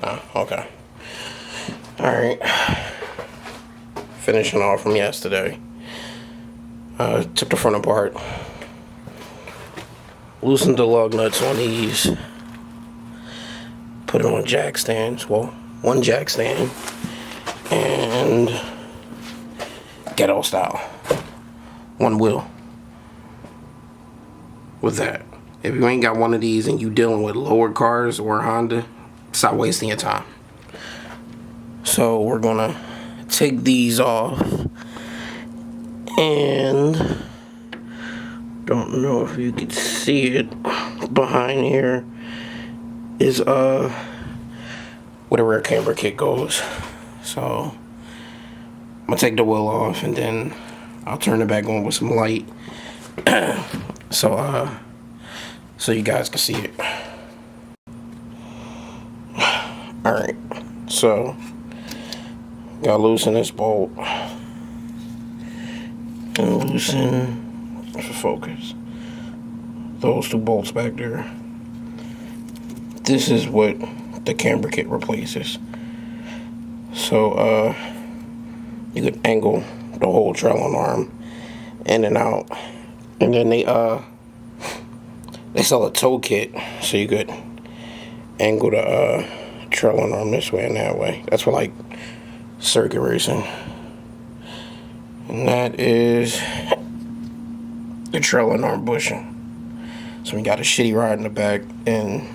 Oh, okay. Alright. Finishing off from yesterday. Took the front apart. Loosened the lug nuts on these. Put it on jack stands. Well, one jack stand. And ghetto style. One wheel. With that. If you ain't got one of these and you dealing with lower cars or Honda, stop wasting your time. So we're gonna take these off, and don't know if you can see it behind here is where the rear camber kit goes. So I'm gonna take the wheel off and then I'll turn it back on with some light so you guys can see it. Alright, so gotta loosen this bolt and loosen, for focus, those two bolts back there. This is what the camber kit replaces. So you could angle the whole trailing arm in and out, and then they sell a tow kit, so you could angle the trailing arm this way and that way. That's for like circuit racing. And that is the trailing arm bushing. So we got a shitty ride in the back and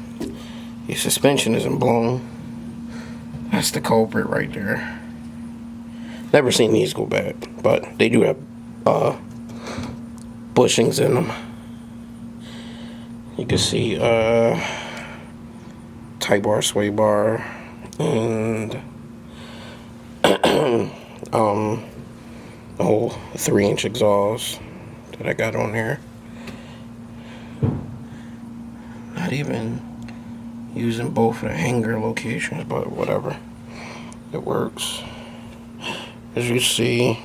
your suspension isn't blown. That's the culprit right there. Never seen these go bad, but they do have bushings in them. You can see tie bar, sway bar, and the whole 3-inch exhaust that I got on here. Not even using both of the hanger locations, but whatever, it works. As you see,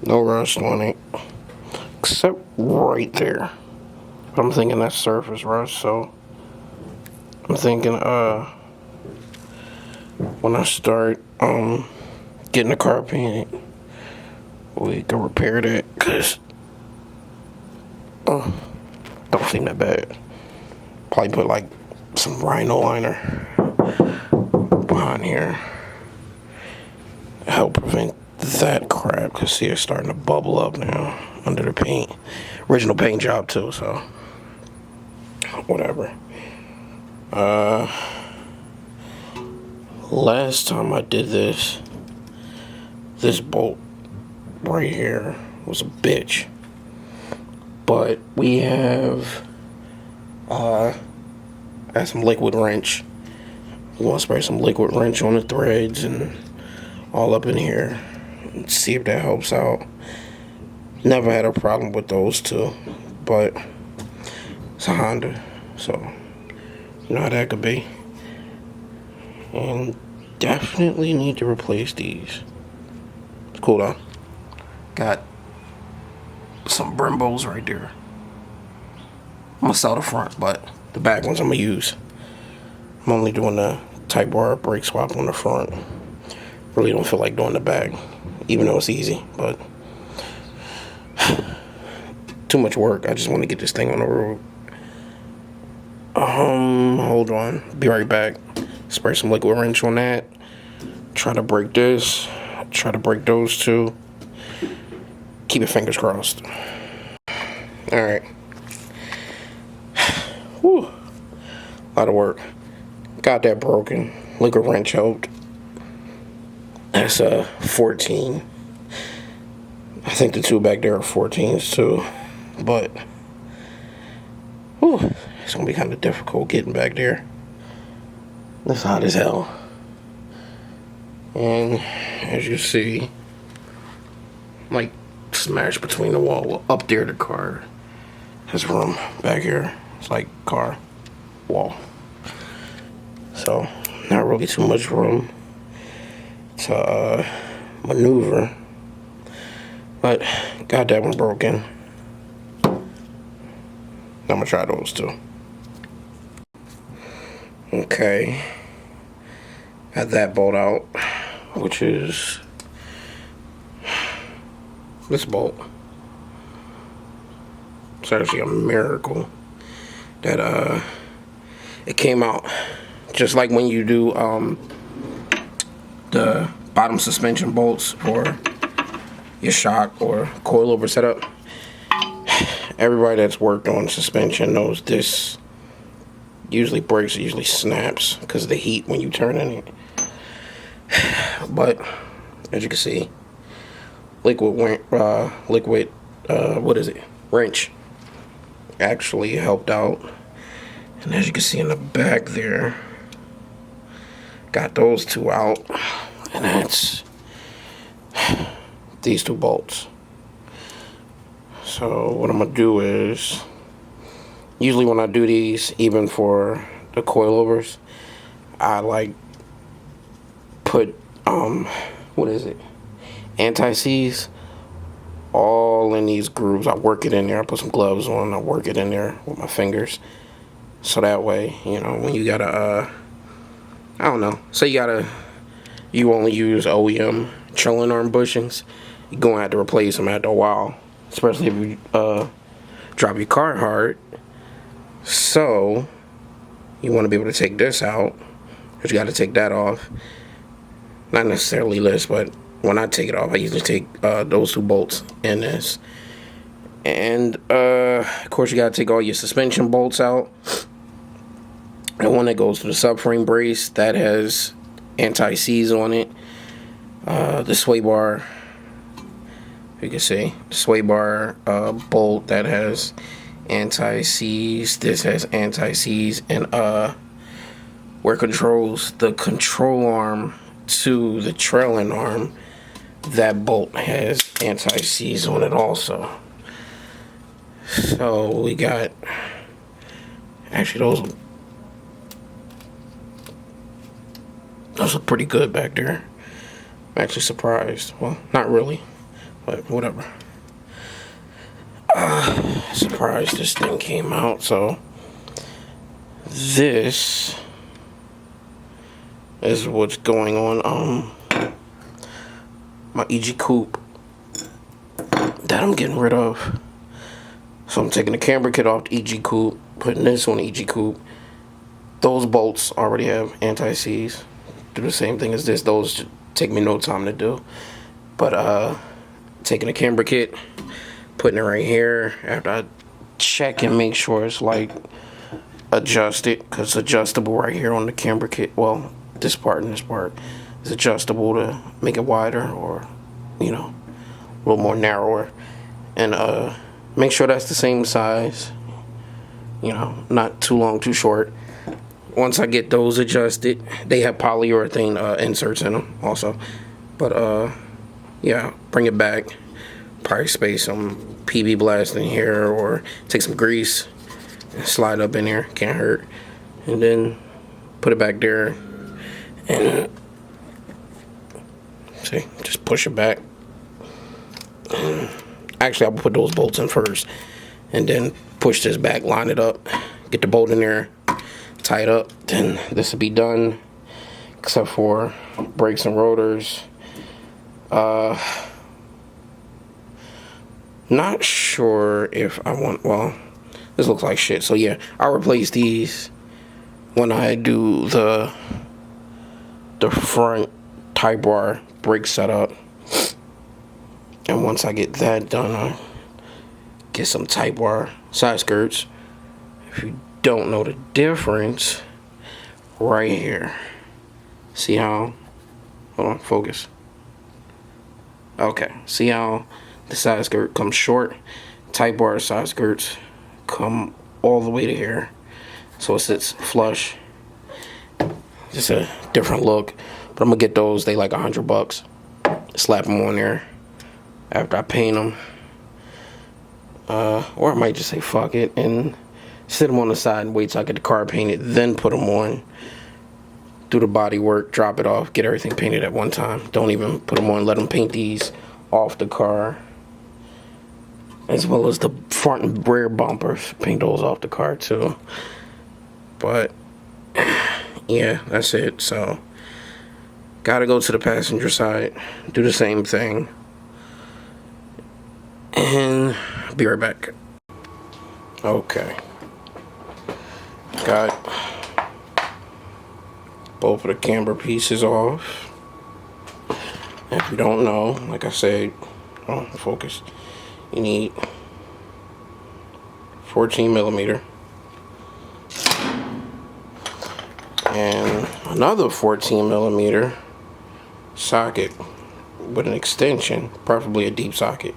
no rust on it, except right there. But I'm thinking that's surface rust, so I'm thinking when I start getting the car painted, we can repair that, because don't seem that bad. Probably put like some rhino liner behind here, help prevent that crap, because see, it's starting to bubble up now under the paint. Original paint job too, so whatever. Last time I did this bolt right here was a bitch, but we have got some liquid wrench. You want to spray some liquid wrench on the threads and all up in here and see if that helps out. Never had a problem with those two, but it's a Honda, so you know how that could be. And definitely need to replace these. It's cool though. Got some Brimbos right there. I'm gonna sell the front, but the back ones I'm gonna use. I'm only doing the type bar brake swap on the front. Really don't feel like doing the back, even though it's easy, but too much work. I just want to get this thing on the road. Hold on. Be right back. Spray some liquid wrench on that. Try to break this. Try to break those two. Keep your fingers crossed. Alright. Whew. A lot of work. Got that broken. Liquid wrench helped. That's 14. I think the two back there are 14s too. But whew, it's gonna be kind of difficult getting back there. It's hot as hell. And as you see, I'm like smashed between the wall. Up there, the car has room. Back here, it's like car, wall. So, not really too much room to maneuver. But, got that one broken. I'm gonna try those two. Okay. had that bolt out, which is this bolt. It's actually a miracle that it came out. Just like when you do the bottom suspension bolts for your shock or coilover setup. Everybody that's worked on suspension knows this usually breaks, it usually snaps because of the heat when you turn in it. But as you can see, liquid wrench actually helped out. And as you can see in the back there, got those two out, and that's these two bolts. So what I'm gonna do is, usually when I do these, even for the coilovers, I like put anti-seize all in these grooves. I work it in there. I put some gloves on. I work it in there with my fingers, so that way, you know, when you gotta I don't know, say you only use OEM trailing arm bushings, you're gonna have to replace them after a while, especially if you drop your car hard. So you want to be able to take this out, but you got to take that off. Not necessarily this, but when I take it off, I usually take those two bolts in this. And of course, you got to take all your suspension bolts out. The one that goes to the subframe brace that has anti-seize on it. The sway bar, you can see, the sway bar bolt that has anti-seize. This has anti-seize, and where it controls the control arm to the trailing arm, that bolt has anti-seize on it also. So we got, actually those are pretty good back there. I'm actually surprised. Well, not really, but whatever. Surprised this thing came out. So this is what's going on my EG coupe that I'm getting rid of. So I'm taking the camber kit off the EG coupe, putting this on the EG coupe. Those bolts already have anti-seize. Do the same thing as this. Those take me no time to do. But taking the camber kit, putting it right here after I check and make sure it's like adjusted, because it's adjustable right here on the camber kit. Well, this part and this part is adjustable to make it wider, or you know, a little more narrower. And make sure that's the same size, you know, not too long, too short. Once I get those adjusted, they have polyurethane inserts in them also. But yeah, bring it back. Probably spray some PB Blast in here, or take some grease and slide up in there. Can't hurt. And then put it back there, and see, just push it back. Actually, I'll put those bolts in first, and then push this back, line it up, get the bolt in there, tie it up. Then this will be done, except for brakes and rotors. Not sure if I want, well, this looks like shit. So yeah, I'll replace these when I do the front tie bar brake setup. And once I get that done, I'll get some type bar side skirts. If you don't know the difference, right here. See how, hold on, focus. Okay, see how the side skirt comes short? Type bar side skirts come all the way to here. So it sits flush. Just a different look. But I'm gonna get those, they like $100. Slap them on there after I paint them. Or I might just say fuck it and sit them on the side and wait till I get the car painted, then put them on. Do the body work, drop it off, get everything painted at one time. Don't even put them on, let them paint these off the car. As well as the front and rear bumpers, paint those off the car too. But yeah, that's it. So Gotta go to the passenger side, do the same thing, and be right back. Okay. Got both of the camber pieces off. If you don't know, like I said, focus. You need 14 millimeter and another 14 millimeter socket with an extension, preferably a deep socket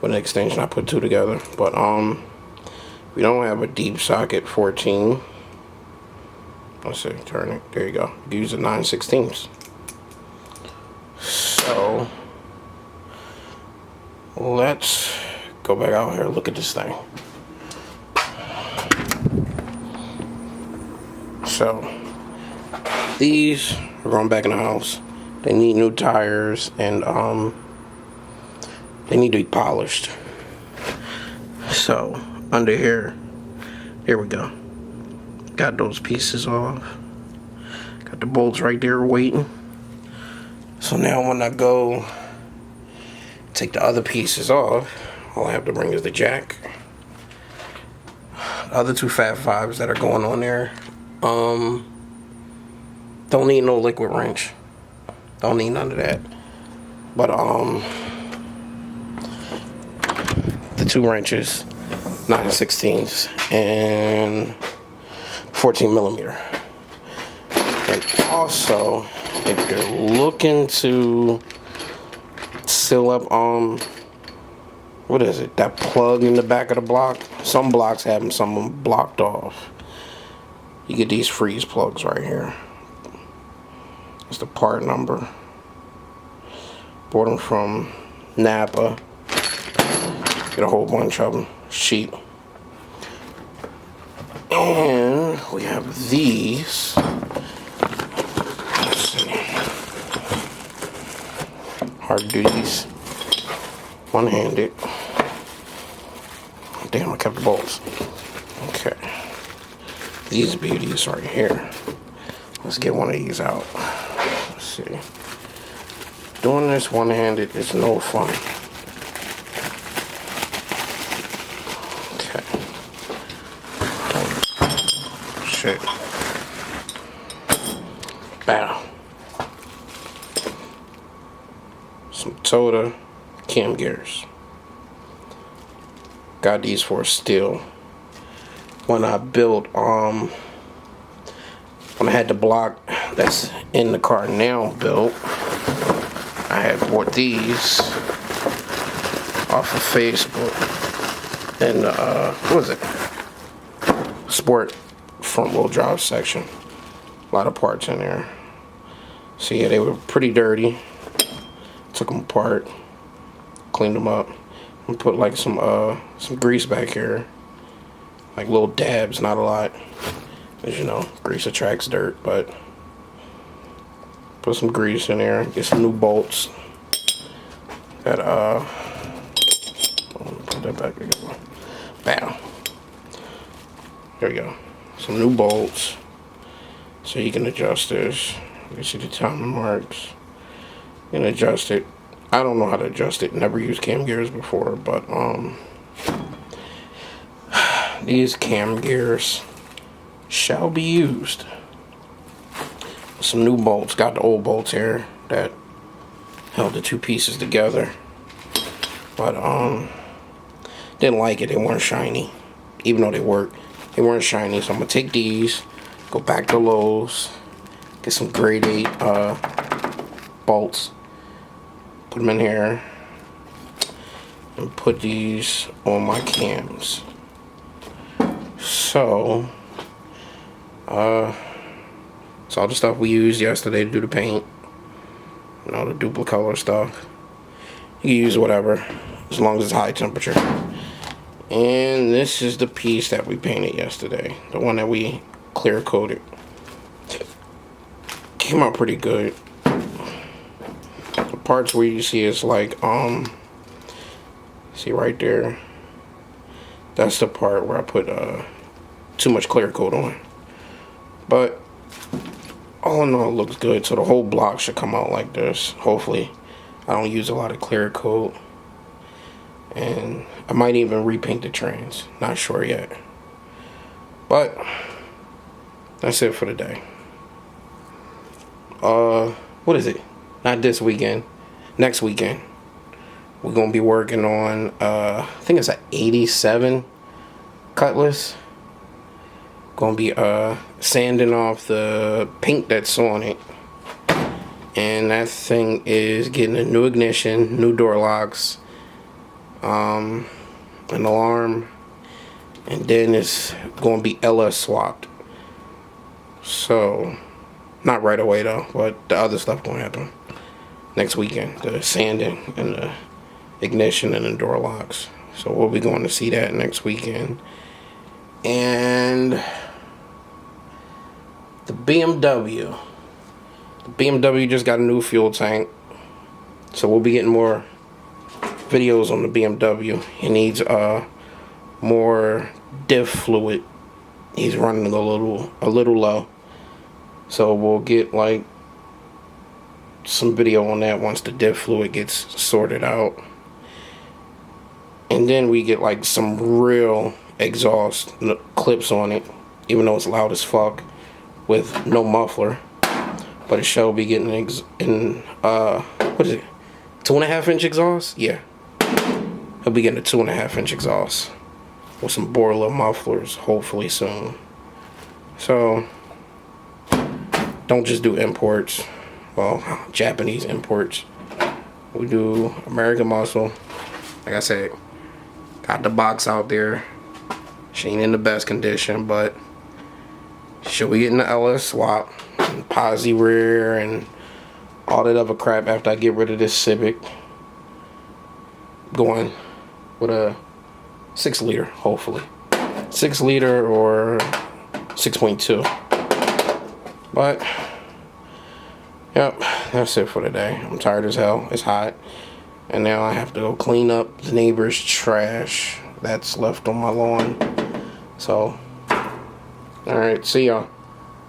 with an extension. I put two together, but we don't have a deep socket 14. Let's see, turn it. There you go. Use a 9/16. So let's go back out here and look at this thing. So these are going back in the house. They need new tires, and they need to be polished. So under here we go. Got those pieces off. Got the bolts right there waiting. So now when I go take the other pieces off, all I have to bring is the jack. The other two Fat Fives that are going on there, don't need no liquid wrench. Don't need none of that. But the two wrenches, 9/16 and 14 millimeter. And also, if you're looking to seal up what is it, that plug in the back of the block, some blocks have them, some of them blocked off. You get these freeze plugs right here. It's the part number. Bought them from Napa. Get a whole bunch of them cheap. And we have these. Let's see. Hard to do these one-handed. Damn, I kept the bolts. Okay. These beauties right here. Let's get one of these out. Let's see. Doing this one-handed is no fun. Okay. Shit. Bow. Some Toda cam gears. Got these for steel. When I built when I had the block that's in the car now built, I had bought these off of Facebook and what was it? Sport front wheel drive section. A lot of parts in there. So yeah, they were pretty dirty. Took them apart, cleaned them up, and put like some grease back here, like little dabs, not a lot. As you know, grease attracts dirt, but put some grease in there. Get some new bolts. That put that back together. Bam. There we go. Some new bolts, so you can adjust this. You can see the timing marks. You can adjust it. I don't know how to adjust it. Never used cam gears before, but these cam gears shall be used. Some new bolts. Got the old bolts here that held the two pieces together, but didn't like it. They weren't shiny, even though they worked. They weren't shiny, so I'm gonna take these, go back to Lowe's, get some grade 8 bolts, put them in here, and put these on my cams. So it's all the stuff we used yesterday to do the paint, you know, the duplicolor stuff. You can use whatever, as long as it's high temperature. And this is the piece that we painted yesterday, the one that we clear coated. Came out pretty good. The parts where you see it's like see right there, that's the part where I put too much clear coat on. But all in all, it looks good. So the whole block should come out like this. Hopefully, I don't use a lot of clear coat. And I might even repaint the trans. Not sure yet. But that's it for the day. What is it? Not this weekend. Next weekend. We're gonna be working on I think it's an 87 Cutlass. Gonna be sanding off the paint that's on it. And that thing is getting a new ignition, new door locks, an alarm, and then it's gonna be LS swapped. So not right away though, but the other stuff gonna happen next weekend. The sanding and the ignition and the door locks. So we'll be going to see that next weekend. And the BMW. The BMW just got a new fuel tank. So we'll be getting more videos on the BMW. He needs more diff fluid. He's running a little low. So we'll get like some video on that once the diff fluid gets sorted out. And then we get like some real exhaust clips on it, even though it's loud as fuck with no muffler. But it shall be getting what is it? 2.5 inch exhaust? Yeah. He'll be getting a 2.5 inch exhaust with some Borla mufflers hopefully soon. So don't just do imports. Well, Japanese imports. We do American muscle. Like I said, got the box out there. She ain't in the best condition, but she'll be getting the LS swap, and posi rear, and all that other crap after I get rid of this Civic. Going with a 6 liter, hopefully. 6 liter or 6.2. But yep, that's it for today. I'm tired as hell. It's hot. And now I have to go clean up the neighbor's trash that's left on my lawn. So, alright, see y'all.